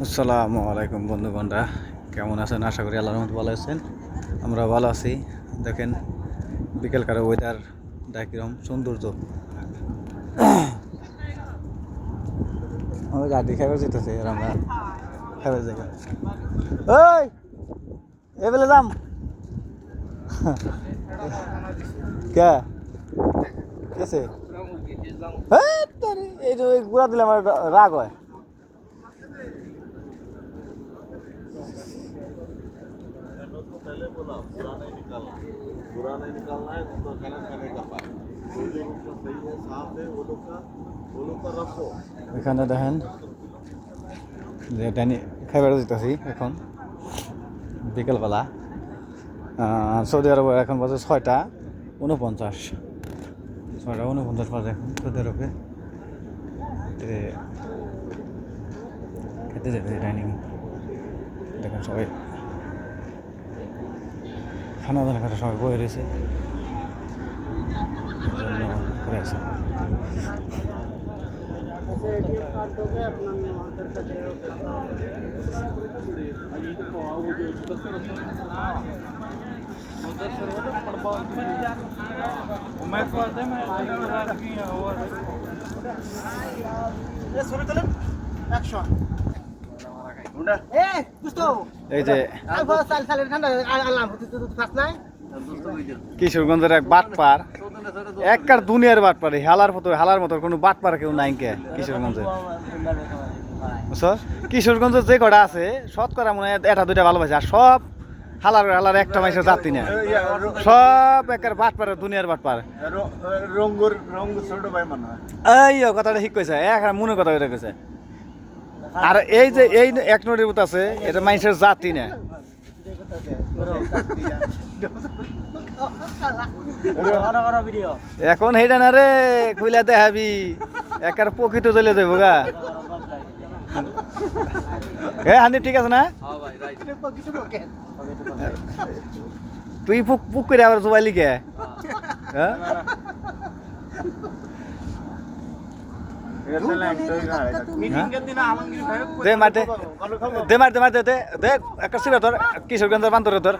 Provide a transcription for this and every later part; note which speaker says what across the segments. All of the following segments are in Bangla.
Speaker 1: আসসালামু আলাইকুম বন্ধুগণরা, কেমন আছেন? আশা করি আল্লাহর রহমতে ভালো আছেন। আমরা ভালো আছি। দেখেন বিকেলকার ওয়েদারটা কীরকম সৌন্দর্য। আমরা গাড়ি খাবার যেতেছি আর আমরা খাবার জায়গা ওই এবেলে যাম কে কেছে এই যে ঘুরা দিলে আমার রাগ হয়। এখানে দেখেন যে ডাইনি খাইবার যেতেছি এখন বিকেলবেলা। সৌদি আরবে এখন বাজে 6:49, 6:49 বাজে এখন সৌদি আরবে। খেতে যেতে ডাইনিং দেখেন সবাই খানা দানা খাটা সবাই বয়ে রয়েছে করে আছে। এই যে কিশোরগঞ্জের এক বাটপার, একবার দুনিয়ার বাটপার, হালার মতো কোনো বাটপার কেউ নাই কে কিশোরগঞ্জে। কিশোরগঞ্জের যে কটা আছে শতকরা মনে হয় এটা দুইটা ভালোবাসে, আর সব হালার একটা মাইসের জাতি না, সব একবার বাটপার, দুনিয়ার বাটপার। এই কথাটা ঠিক কইছে, এক মনে কথা এটা কইছে। আর এই যে এই এক নদীর মতো আছে, এটা মাইসের জাতি না। এখন সেইটা না রে খুইলা দেখাবি, একার প্রকৃত চলে যাবো গা। হ্যাঁ হানি ঠিক আছে না? তুই পুক পুক করে আবার জোবাইলি কে? হ্যাঁ কিশোরগঞ্জের বান্দর ধর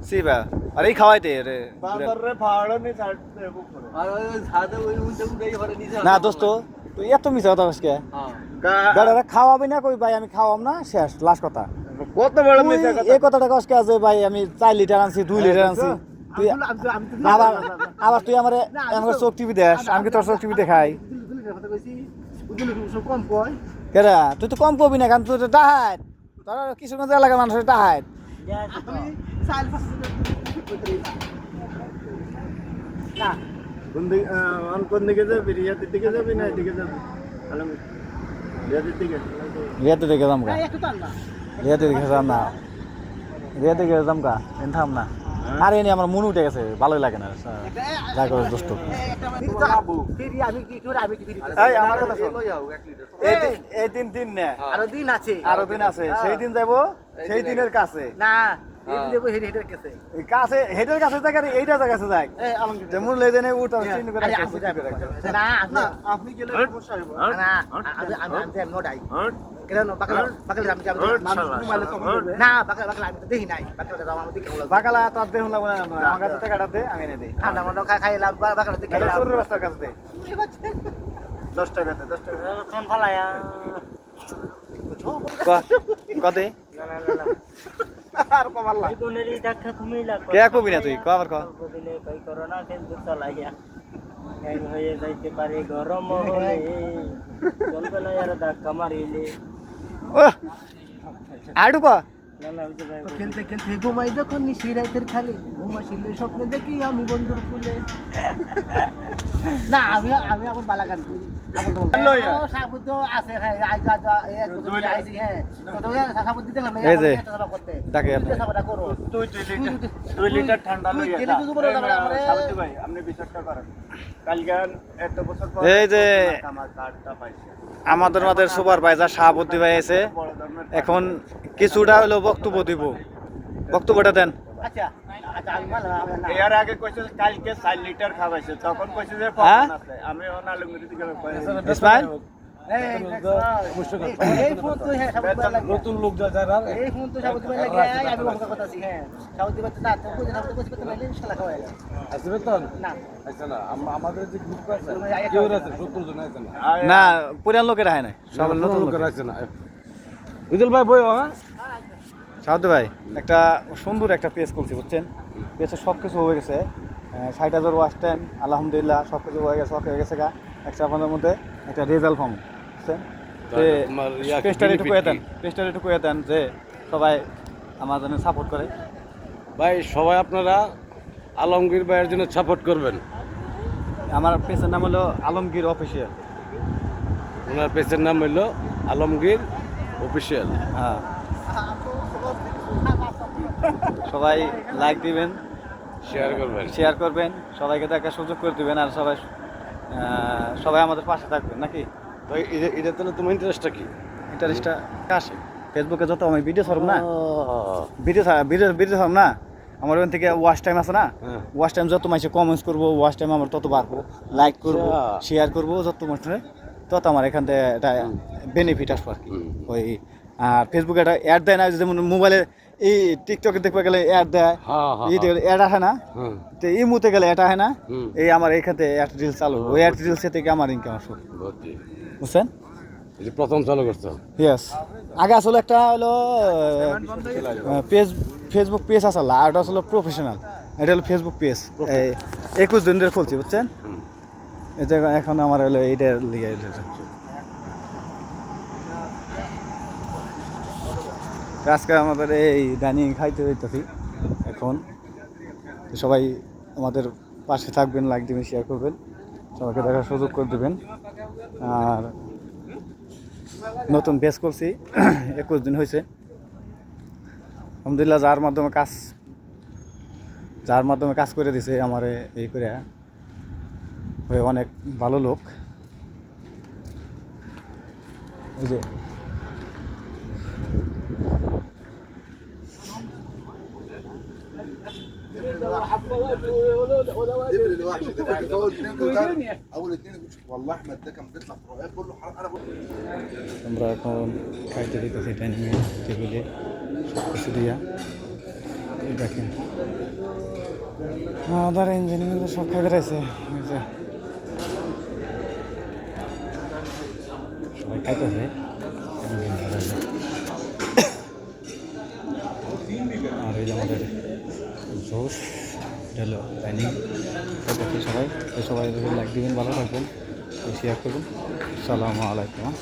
Speaker 1: সিবা আর এই খাওয়াইতে রে না দোস্ত, তুই এত মিশা কথা আজকে খাওয়াবি না? কই ভাই আমি খাওয়াম না, শেষ লাস্ট কথা। কত বড় মিশা কথা এই কথাটা কষ্ট আছে ভাই। আমি 4 লিটার আনছি, 2 লিটার আনছি, তুই আবার তুই আমার চোখ টিভি দেখ, আমি কি তোর চোখ টিভি দেখাই? কেরা তুই তো কম কবি না, কারণ তুই তো ডাহাত, তোর কিশোরগঞ্জ এলাকার মানুষের ডাহাত। কোন দিকে যাবি? রিয়াদের দিকে যাবি না এদিকে যাবি? রিয়াদের দিকে যাম গা, রিয়াদের দিকে যাম না, রিয়াদের দিকে যাম গা, থাম না। আর এনে আমার মন উঠে গেছে, ভালোই লাগে না যা করে দোস্ত। এই দিন না, আরো দিন আছে, সেই দিন যাবো, সেই দিনের কাছে না কাছে হেডের কাছে যাক, আর এইটা কাছে যাক যেমন লেদে নেই উঠা চিহ্ন করে আপনি গেলে বাকালা তার দেহ লাগবে না, আমার কাছে টাকাটাতে আমি এনে দিই। ঠান্ডা মন্ডা খাই লাভ বাকালা দিকে রাস্তার কাছে দে 10 টাকাতে 10 টাকা কোন ফালায়া কতে আর কমাল্লা এই কোনেরই দেখা তুমি লাগবে কে কবি না তুই কবার ক দিলে কই করোনা কিন্তু চালাইয়া এই হয়ে যাইতে পারে গরম হয়ে চলবে না यार ধাক্কা মারিলে ও আড়ু ক না না ওই যে ভাই খেলতে খেলতে ঘুমাই যখন নিশি রাতের খালি ঘুমাইলে স্বপ্ন দেখি আমি বন্ধুর ফুলে না আমি এখন বালাগান করি আমাদের মাঝে সুপারভাইজার শাহাবুদ্দি ভাই আছে, এখন কিছুটা হলো বক্তব্য দিব, বক্তব্যটা দেন। আচ্ছা এর আগে কইছে কালকে 4 লিটার খাওয়াইছে, তখন কইছে যে ফোন আছে, আমি ওনালুঙ্গির দিকে কইছি ইসমাইল
Speaker 2: নতুন লোক যারা আছে বেতন আচ্ছা না আমাদের যে গ্রুপ আছে কেউ আছে 70 জন আছে
Speaker 1: না পুরান লোকের আয় নাই সব নতুন
Speaker 2: লোকের আছে না বিদুল ভাই বই হ্যাঁ
Speaker 1: সাউদ ভাই একটা সুন্দর একটা পেজ করছি বুঝছেন পেজে সব কিছু হয়ে গেছে 60,000 ওয়াচ টাইম আলহামদুলিল্লাহ সব কিছু হয়ে গেছে গা একটা আপনাদের মধ্যে একটা রেজাল্ট পাবো বুঝছেন পেজটা একটু কয়ে দেন যে সবাই আমার জন্য সাপোর্ট করে
Speaker 2: ভাই সবাই আপনারা আলমগীর ভাইয়ের জন্য সাপোর্ট করবেন
Speaker 1: আমার পেজের নাম হলো আলমগীর অফিসিয়াল
Speaker 2: ওনার পেজের নাম হলো আলমগীর অফিসিয়াল
Speaker 1: হ্যাঁ সবাই লাইক দিবেন শেয়ার করবেন সবাইকে দেখার সুযোগ করে দিবেন আর সবাই আমাদের পাশে থাকবেন নাকি
Speaker 2: তো এটা তাহলে তোমার ইন্টারেস্টটা কি
Speaker 1: ইন্টারেস্টটা আসে ফেসবুকে যত আমি ভিডিও ছাড়ব না ভিডিও ছাড়ব না আমার ওখান থেকে ওয়াচ টাইম আছে না ওয়াচ টাইম যত মাসে কমেন্টস করবো ওয়াচ টাইম আমার তত বাড়বো লাইক করবো শেয়ার করবো যত মাসে তত আমার এখান থেকে একটা বেনিফিট আসবো আর কি ওই আর ফেসবুকে একটা অ্যাড দেয় না যেমন মোবাইলে এই টিকটকে দেখতে গেলে অ্যাড দেয় অ্যাড আসে না তো এই মুহূর্তে গেলে এটা হয় না এই আমার এইখান থেকে অ্যাড রিলস চালু ওই অ্যাড রিলস থেকে আমার ইনকাম আসবে বুঝছেন
Speaker 2: প্রথম চালু করছো
Speaker 1: ইয়েস আগে আসলে একটা হলো ফেসবুক পেজ আসলে আর এটা আসলে প্রফেশনাল এটা হলো ফেসবুক পেজ 21 দিন ধরে খুলছি বুঝছেন এই যে এখন আমার হলো এইটা লিগে আজকে আমাদের এই ডাইনিং খাইতে হইতেছি এখন সবাই আমাদের পাশে থাকবেন লাইক দিবেন শেয়ার করবেন সবাইকে দেখার সুযোগ করে দেবেন আর নতুন বেস করছি 21 দিন হয়েছে আলহামদুলিল্লাহ যার মাধ্যমে কাজ করে দিছে আমারে এই করে হয়ে অনেক ভালো লোক এই যে আমরা এখন খাইতে দিতেছি ডাইনিংয়ে টেবিলে সব কিছু দিয়া দেখেন আমাদের ইঞ্জিনিয়ার সব খাইতে রয়েছে সবাই খাইতেছে আর এই যে আমাদের জোশ হলো ডাইনিং সবাই লাইক দিবেন ভালো থাকবেন শেয়ার করুন আসসালামু আলাইকুম